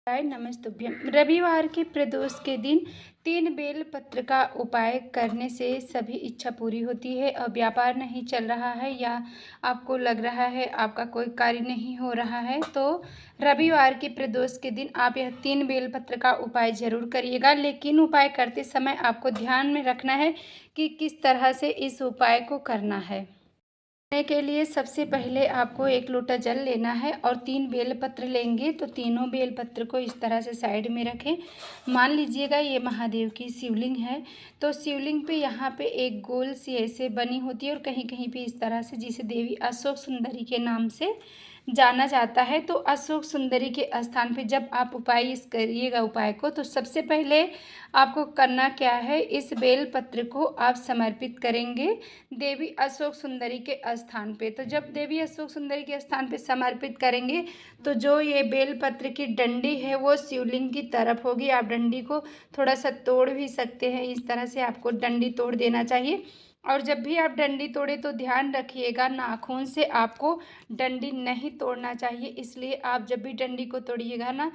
हाय नमस्तुभ्यम। रविवार के प्रदोष के दिन 3 बेल पत्र का उपाय करने से सभी इच्छा पूरी होती है। और व्यापार नहीं चल रहा है या आपको लग रहा है आपका कोई कार्य नहीं हो रहा है, तो रविवार के प्रदोष के दिन आप यह 3 बेल पत्र का उपाय ज़रूर करिएगा। लेकिन उपाय करते समय आपको ध्यान में रखना है कि किस तरह से इस उपाय को करना है। करने के लिए सबसे पहले आपको 1 लोटा जल लेना है और 3 बेलपत्र लेंगे। तो तीनों बेलपत्र को इस तरह से साइड में रखें। मान लीजिएगा ये महादेव की शिवलिंग है, तो शिवलिंग पे यहाँ पे एक गोल सी ऐसे बनी होती है और कहीं कहीं पे इस तरह से, जिसे देवी अशोक सुंदरी के नाम से जाना जाता है। तो अशोक सुंदरी के स्थान पे जब आप उपाय करिएगा उपाय को, तो सबसे पहले आपको करना क्या है, इस बेल पत्र को आप समर्पित करेंगे देवी अशोक सुंदरी के स्थान पे। तो जब देवी अशोक सुंदरी के स्थान पे समर्पित करेंगे तो जो ये बेल पत्र की डंडी है वो शिवलिंग की तरफ होगी। आप डंडी को थोड़ा सा तोड़ भी सकते हैं, इस तरह से आपको डंडी तोड़ देना चाहिए। और जब भी आप डंडी तोड़े तो ध्यान रखिएगा, नाखून से आपको डंडी नहीं तोड़ना चाहिए। इसलिए आप जब भी डंडी को तोड़िएगा ना,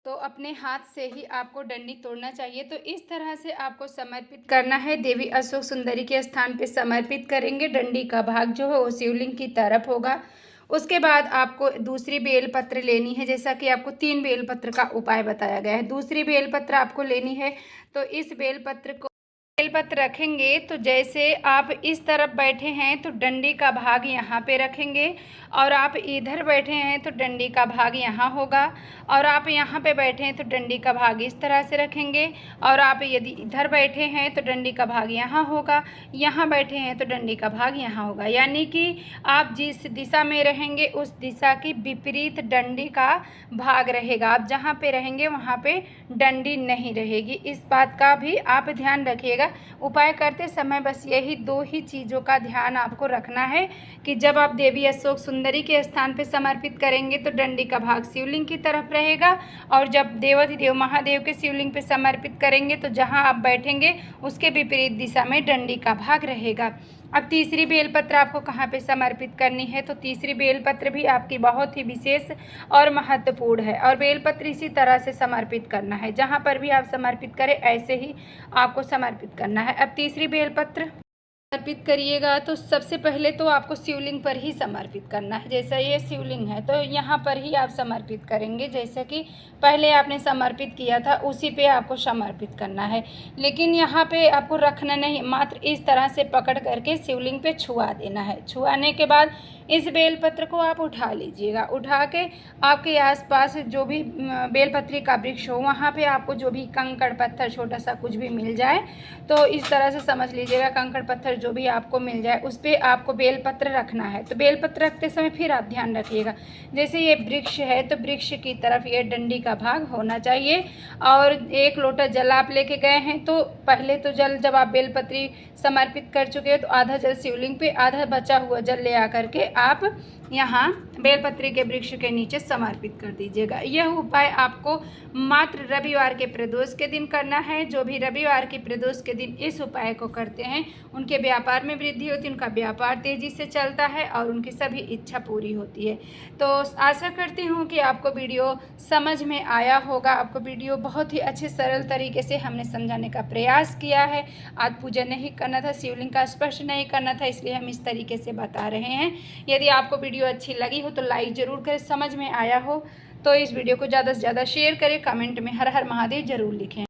तो अपने हाथ से ही आपको डंडी तोड़ना चाहिए। तो इस तरह से आपको समर्पित करना है, देवी अशोक सुंदरी के स्थान पे समर्पित करेंगे। डंडी का भाग जो है वो शिवलिंग की तरफ होगा। उसके बाद आपको दूसरी बेलपत्र लेनी है, जैसा कि आपको 3 बेलपत्र का उपाय बताया गया है। दूसरी बेलपत्र आपको लेनी है, तो इस बेलपत्र को बेलपत्र रखेंगे तो जैसे आप इस तरफ बैठे हैं तो डंडी का भाग यहाँ पे रखेंगे, और आप इधर बैठे हैं तो डंडी का भाग यहाँ होगा, और आप यहाँ पे बैठे हैं तो डंडी का भाग इस तरह से रखेंगे, और आप यदि इधर बैठे हैं तो डंडी का भाग यहाँ होगा, यहाँ बैठे हैं तो डंडी का भाग यहाँ होगा। यानी कि आप जिस दिशा में रहेंगे उस दिशा की विपरीत डंडी का भाग रहेगा। आप जहाँ पे रहेंगे वहाँ पे डंडी नहीं रहेगी। इस बात का भी आप ध्यान रखिएगा। उपाय करते समय बस यही 2 ही चीज़ों का ध्यान आपको रखना है कि जब आप देवी अशोक सुंदरी के स्थान पे समर्पित करेंगे तो डंडी का भाग शिवलिंग की तरफ रहेगा, और जब देवाधिदेव महादेव के शिवलिंग पे समर्पित करेंगे तो जहां आप बैठेंगे उसके विपरीत दिशा में डंडी का भाग रहेगा। अब तीसरी बेलपत्र आपको कहाँ पे समर्पित करनी है, तो तीसरी बेलपत्र भी आपकी बहुत ही विशेष और महत्वपूर्ण है, और बेलपत्र इसी तरह से समर्पित करना है। जहाँ पर भी आप समर्पित करें ऐसे ही आपको समर्पित करना है। अब तीसरी बेलपत्र समर्पित करिएगा तो सबसे पहले तो आपको शिवलिंग पर ही समर्पित करना है। जैसा ये शिवलिंग है तो यहाँ पर ही आप समर्पित करेंगे, जैसा कि पहले आपने समर्पित किया था उसी पे आपको समर्पित करना है। लेकिन यहाँ पे आपको रखना नहीं, मात्र इस तरह से पकड़ करके शिवलिंग पे छुआ देना है। छुआने के बाद इस बेलपत्र को आप उठा लीजिएगा। उठा के आपके आसपास जो भी बेलपत्री का वृक्ष हो वहाँ पे आपको जो भी कंकड़ पत्थर छोटा सा कुछ भी मिल जाए, तो इस तरह से समझ लीजिएगा कंकड़ पत्थर जो भी आपको मिल जाए उस पर आपको बेलपत्र रखना है। तो बेलपत्र रखते समय फिर आप ध्यान रखिएगा, जैसे ये वृक्ष है तो वृक्ष की तरफ ये डंडी का भाग होना चाहिए। और 1 लोटा जल आप लेके गए हैं, तो पहले तो जल जब आप बेलपत्री समर्पित कर चुके हो तो आधा जल शिवलिंग पे, आधा बचा हुआ जल ले आकर के आप यहाँ बेलपत्री के वृक्ष के नीचे समर्पित कर दीजिएगा। यह उपाय आपको मात्र रविवार के प्रदोष के दिन करना है। जो भी रविवार के प्रदोष के दिन इस उपाय को करते हैं उनके व्यापार में वृद्धि होती है, उनका व्यापार तेज़ी से चलता है और उनकी सभी इच्छा पूरी होती है। तो आशा करती हूँ कि आपको वीडियो समझ में आया होगा। आपको वीडियो बहुत ही अच्छे सरल तरीके से हमने समझाने का प्रयास किया है। आज पूजा नहीं करना था, शिवलिंग का स्पर्श नहीं करना था, इसलिए हम इस तरीके से बता रहे हैं। यदि आपको वीडियो अच्छी लगी हो तो लाइक ज़रूर करें, समझ में आया हो तो इस वीडियो को ज़्यादा से ज़्यादा शेयर करें, कमेंट में हर हर महादेव ज़रूर लिखें।